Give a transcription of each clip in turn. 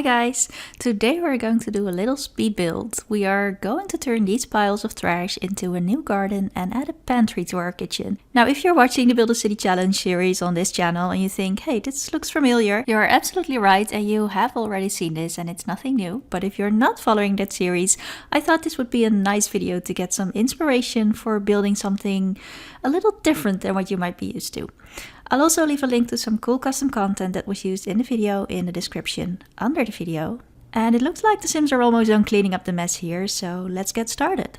Hi guys! Today we're going to do a little speed build. We are going to turn these piles of trash into a new garden and add a pantry to our kitchen. Now if you're watching the Build a City Challenge series on this channel and you think, hey, this looks familiar, you are absolutely right and you have already seen this and it's nothing new. But if you're not following that series, I thought this would be a nice video to get some inspiration for building something a little different than what you might be used to. I'll also leave a link to some cool custom content that was used in the video in the description under the video. And it looks like the Sims are almost done cleaning up the mess here, so let's get started.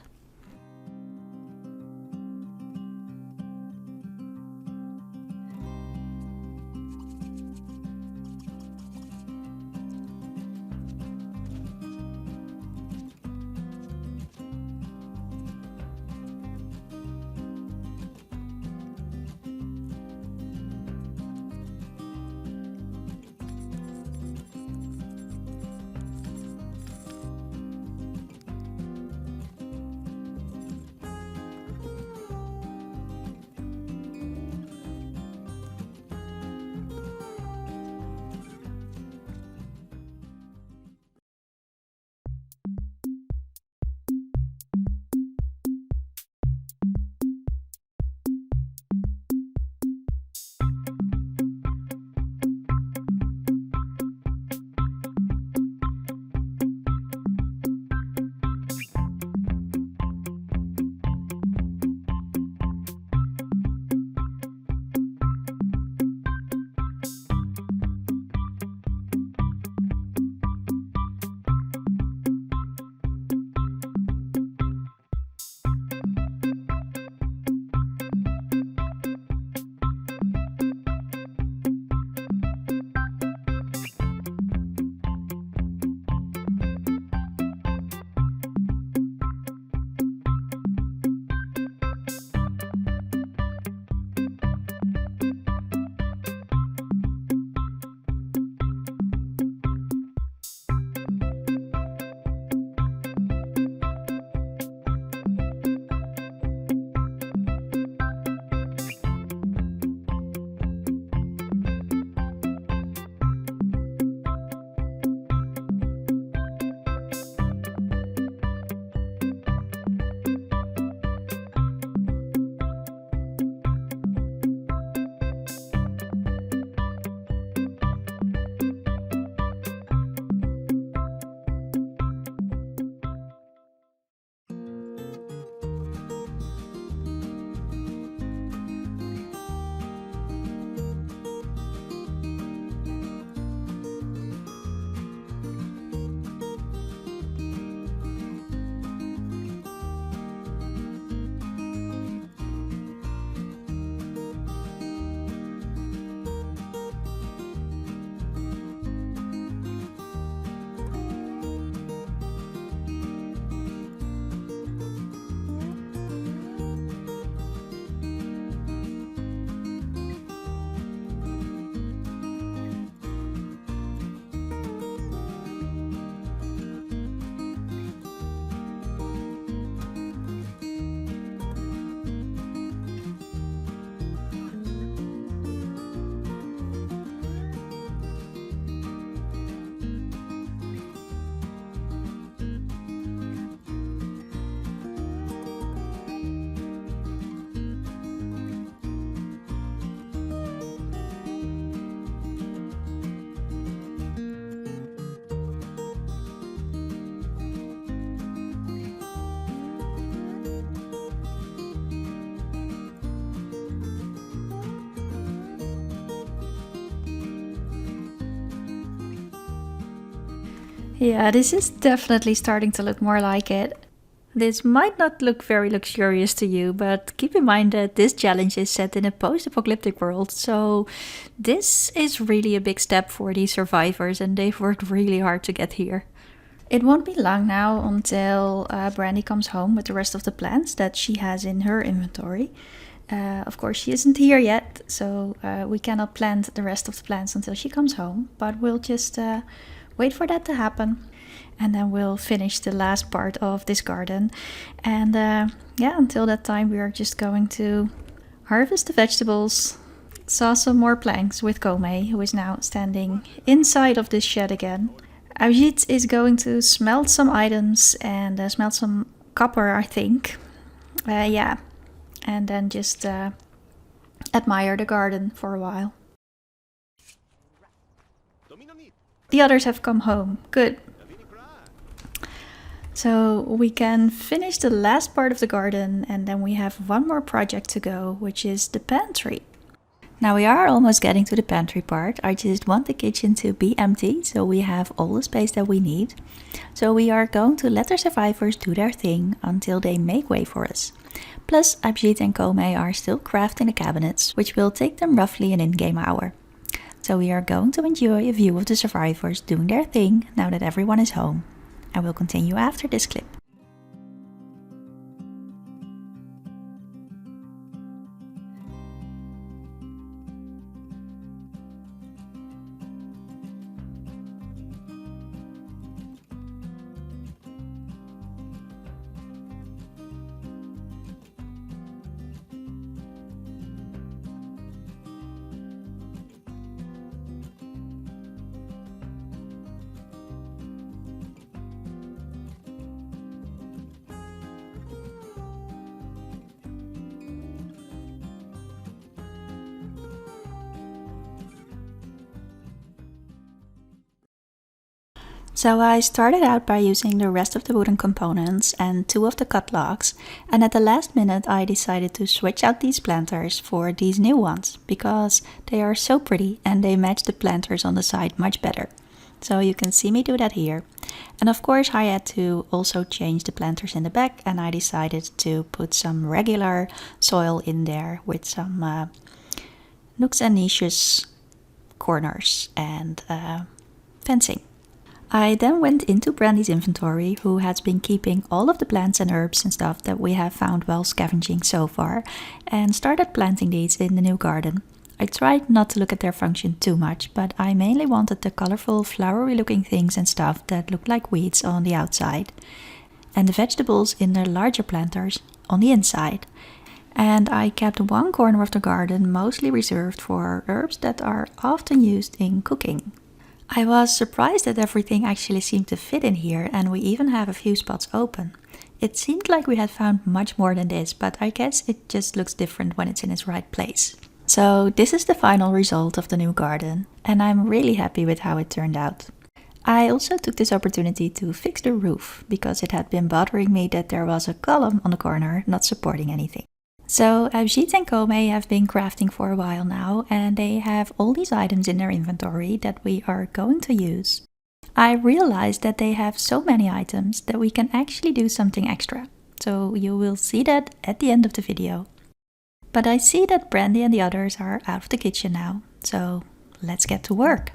Yeah, this is definitely starting to look more like it. This might not look very luxurious to you, but keep in mind that this challenge is set in a post-apocalyptic world, so this is really a big step for these survivors and they've worked really hard to get here. It won't be long now until Brandy comes home with the rest of the plants that she has in her inventory. Of course, she isn't here yet, so we cannot plant the rest of the plants until she comes home, but we'll just wait for that to happen. And then we'll finish the last part of this garden. And yeah, until that time we are just going to harvest the vegetables, saw some more planks with Kome, who is now standing inside of this shed again. Abhijit is going to smelt some items and smelt some copper, I think. Yeah, and then just admire the garden for a while. The others have come home. Good. So we can finish the last part of the garden, and then we have one more project to go, which is the pantry. Now we are almost getting to the pantry part. I just want the kitchen to be empty, so we have all the space that we need. So we are going to let our survivors do their thing until they make way for us. Plus, Abhijit and Kome are still crafting the cabinets, which will take them roughly an in-game hour. So we are going to enjoy a view of the survivors doing their thing now that everyone is home. I will continue after this clip. So I started out by using the rest of the wooden components and 2 of the cut logs, and at the last minute I decided to switch out these planters for these new ones because they are so pretty and they match the planters on the side much better. So you can see me do that here. And of course I had to also change the planters in the back, and I decided to put some regular soil in there with some nooks and niches, corners and fencing. I then went into Brandy's inventory, who has been keeping all of the plants and herbs and stuff that we have found while scavenging so far, and started planting these in the new garden. I tried not to look at their function too much, but I mainly wanted the colorful flowery looking things and stuff that look like weeds on the outside, and the vegetables in their larger planters on the inside. And I kept one corner of the garden mostly reserved for herbs that are often used in cooking. I was surprised that everything actually seemed to fit in here, and we even have a few spots open. It seemed like we had found much more than this, but I guess it just looks different when it's in its right place. So this is the final result of the new garden, and I'm really happy with how it turned out. I also took this opportunity to fix the roof, because it had been bothering me that there was a column on the corner not supporting anything. So Abhijit and Kome have been crafting for a while now, and they have all these items in their inventory that we are going to use. I realized that they have so many items that we can actually do something extra. So you will see that at the end of the video. But I see that Brandy and the others are out of the kitchen now, so let's get to work.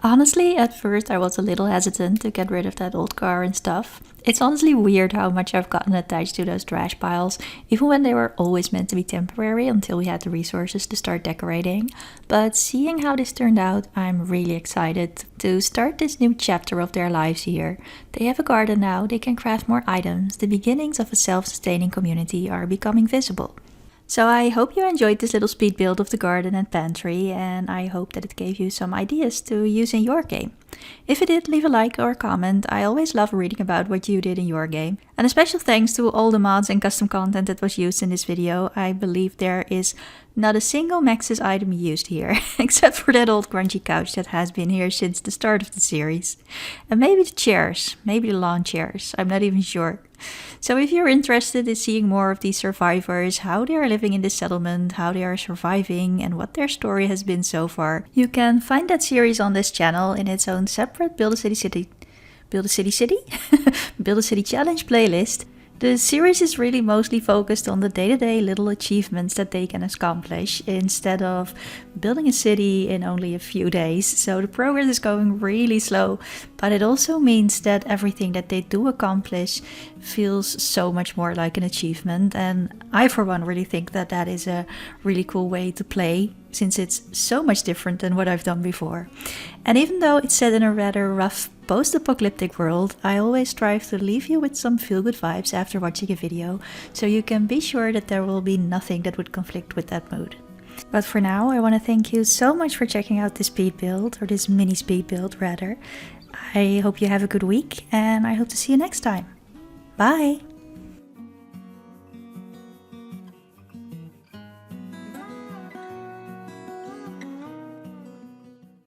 Honestly, at first I was a little hesitant to get rid of that old car and stuff. It's honestly weird how much I've gotten attached to those trash piles, even when they were always meant to be temporary until we had the resources to start decorating. But seeing how this turned out, I'm really excited to start this new chapter of their lives here. They have a garden now, they can craft more items, the beginnings of a self-sustaining community are becoming visible. So I hope you enjoyed this little speed build of the garden and pantry, and I hope that it gave you some ideas to use in your game. If it did, leave a like or a comment. I always love reading about what you did in your game. And a special thanks to all the mods and custom content that was used in this video. I believe there is not a single Maxis item used here, except for that old grungy couch that has been here since the start of the series. And maybe the chairs, maybe the lawn chairs, I'm not even sure. So if you're interested in seeing more of these survivors, how they are living in this settlement, how they are surviving, and what their story has been so far, you can find that series on this channel in its own separate Build a City Build a City Challenge playlist. The series is really mostly focused on the day-to-day little achievements that they can accomplish instead of building a city in only a few days. So the progress is going really slow, but it also means that everything that they do accomplish feels so much more like an achievement. And I, for one, really think that that is a really cool way to play, since it's so much different than what I've done before. And even though it's set in a rather rough post-apocalyptic world, I always strive to leave you with some feel-good vibes after watching a video, so you can be sure that there will be nothing that would conflict with that mood. But for now, I want to thank you so much for checking out this speed build, or this mini speed build rather. I hope you have a good week, and I hope to see you next time. Bye!